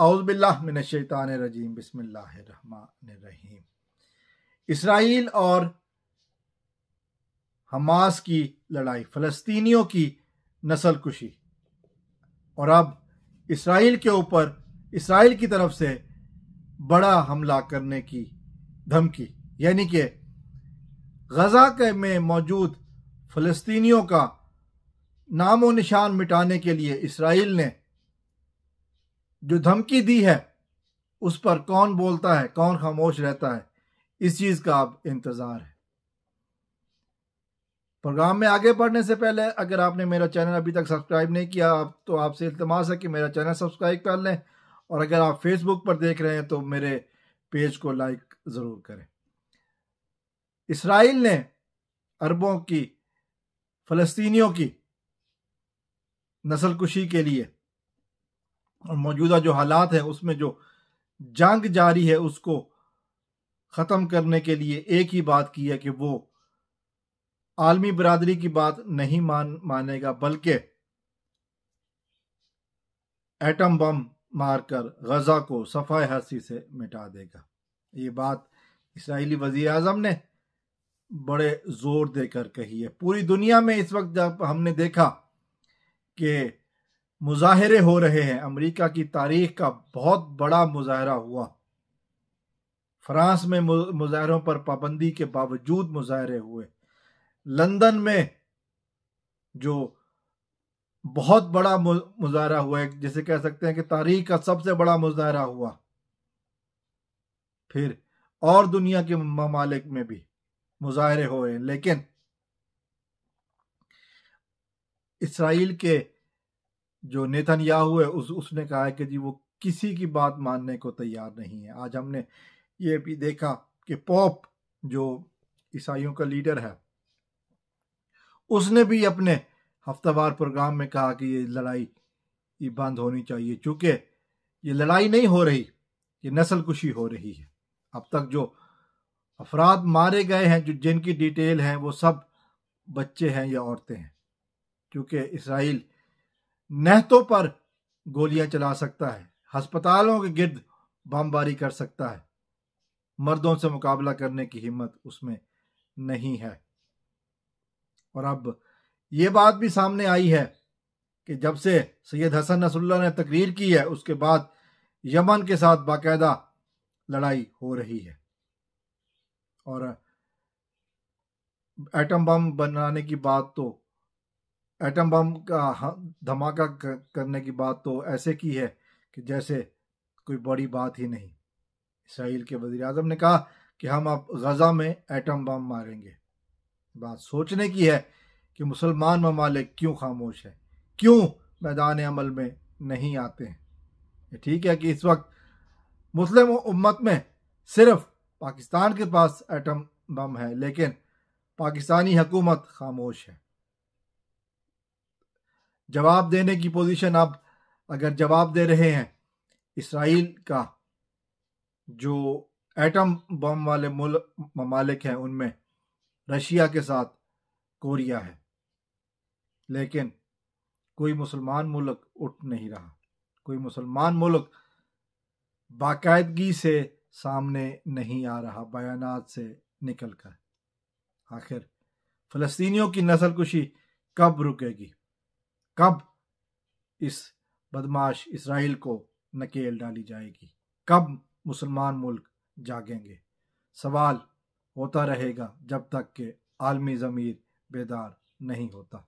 اعوذ باللہ من الشیطان الرجیم بسم اللہ الرحمن الرحیم۔ اسرائیل اور حماس کی لڑائی، فلسطینیوں کی نسل کشی، اور اب اسرائیل کے اوپر اسرائیل کی طرف سے بڑا حملہ کرنے کی دھمکی، یعنی کہ غزہ میں موجود فلسطینیوں کا نام و نشان مٹانے کے لیے اسرائیل نے جو دھمکی دی ہے، اس پر کون بولتا ہے، کون خاموش رہتا ہے، اس چیز کا اب انتظار ہے۔ پروگرام میں آگے بڑھنے سے پہلے اگر آپ نے میرا چینل ابھی تک سبسکرائب نہیں کیا تو آپ سے التماس ہے کہ میرا چینل سبسکرائب کر لیں، اور اگر آپ فیس بک پر دیکھ رہے ہیں تو میرے پیج کو لائک ضرور کریں۔ اسرائیل نے عربوں کی، فلسطینیوں کی نسل کشی کے لیے اور موجودہ جو حالات ہیں اس میں جو جنگ جاری ہے اس کو ختم کرنے کے لیے ایک ہی بات کی ہے کہ وہ عالمی برادری کی بات نہیں مانے گا، بلکہ ایٹم بم مار کر غزہ کو صفحہ ہستی سے مٹا دے گا۔ یہ بات اسرائیلی وزیر اعظم نے بڑے زور دے کر کہی ہے۔ پوری دنیا میں اس وقت جب ہم نے دیکھا کہ مظاہرے ہو رہے ہیں، امریکہ کی تاریخ کا بہت بڑا مظاہرہ ہوا، فرانس میں مظاہروں پر پابندی کے باوجود مظاہرے ہوئے، لندن میں جو بہت بڑا مظاہرہ ہوا ہے، جسے کہہ سکتے ہیں کہ تاریخ کا سب سے بڑا مظاہرہ ہوا، پھر اور دنیا کے ممالک میں بھی مظاہرے ہوئے، لیکن اسرائیل کے جو نیتن یاہو ہے اس نے کہا ہے کہ جی وہ کسی کی بات ماننے کو تیار نہیں ہے۔ آج ہم نے یہ بھی دیکھا کہ پوپ جو عیسائیوں کا لیڈر ہے، اس نے بھی اپنے ہفتہ وار پروگرام میں کہا کہ یہ لڑائی یہ بند ہونی چاہیے، چونکہ یہ لڑائی نہیں ہو رہی، یہ نسل کشی ہو رہی ہے۔ اب تک جو افراد مارے گئے ہیں، جن کی ڈیٹیل ہیں، وہ سب بچے ہیں یا عورتیں ہیں، کیونکہ اسرائیل نہتوں پر گولیاں چلا سکتا ہے، ہسپتالوں کے گرد بمباری کر سکتا ہے، مردوں سے مقابلہ کرنے کی ہمت اس میں نہیں ہے۔ اور اب یہ بات بھی سامنے آئی ہے کہ جب سے سید حسن نصر اللہ نے تقریر کی ہے، اس کے بعد یمن کے ساتھ باقاعدہ لڑائی ہو رہی ہے، اور ایٹم بم بنانے کی بات تو، ایٹم بم کا دھماکہ کرنے کی بات تو ایسے کی ہے کہ جیسے کوئی بڑی بات ہی نہیں۔ اسرائیل کے وزیر اعظم نے کہا کہ ہم اب غزہ میں ایٹم بم ماریں گے۔ بات سوچنے کی ہے کہ مسلمان ممالک کیوں خاموش ہیں، کیوں میدان عمل میں نہیں آتے ہیں۔ یہ ٹھیک ہے کہ اس وقت مسلم امت میں صرف پاکستان کے پاس ایٹم بم ہے، لیکن پاکستانی حکومت خاموش ہے۔ جواب دینے کی پوزیشن، اب اگر جواب دے رہے ہیں اسرائیل کا، جو ایٹم بم والے ممالک ہیں ان میں رشیا کے ساتھ کوریا ہے، لیکن کوئی مسلمان ملک اٹھ نہیں رہا، کوئی مسلمان ملک باقاعدگی سے سامنے نہیں آ رہا بیانات سے نکل کر۔ آخر فلسطینیوں کی نسل کشی کب رکے گی؟ کب اس بدماش اسرائیل کو نکیل ڈالی جائے گی؟ کب مسلمان ملک جاگیں گے؟ سوال ہوتا رہے گا جب تک کہ عالمی ضمیر بیدار نہیں ہوتا۔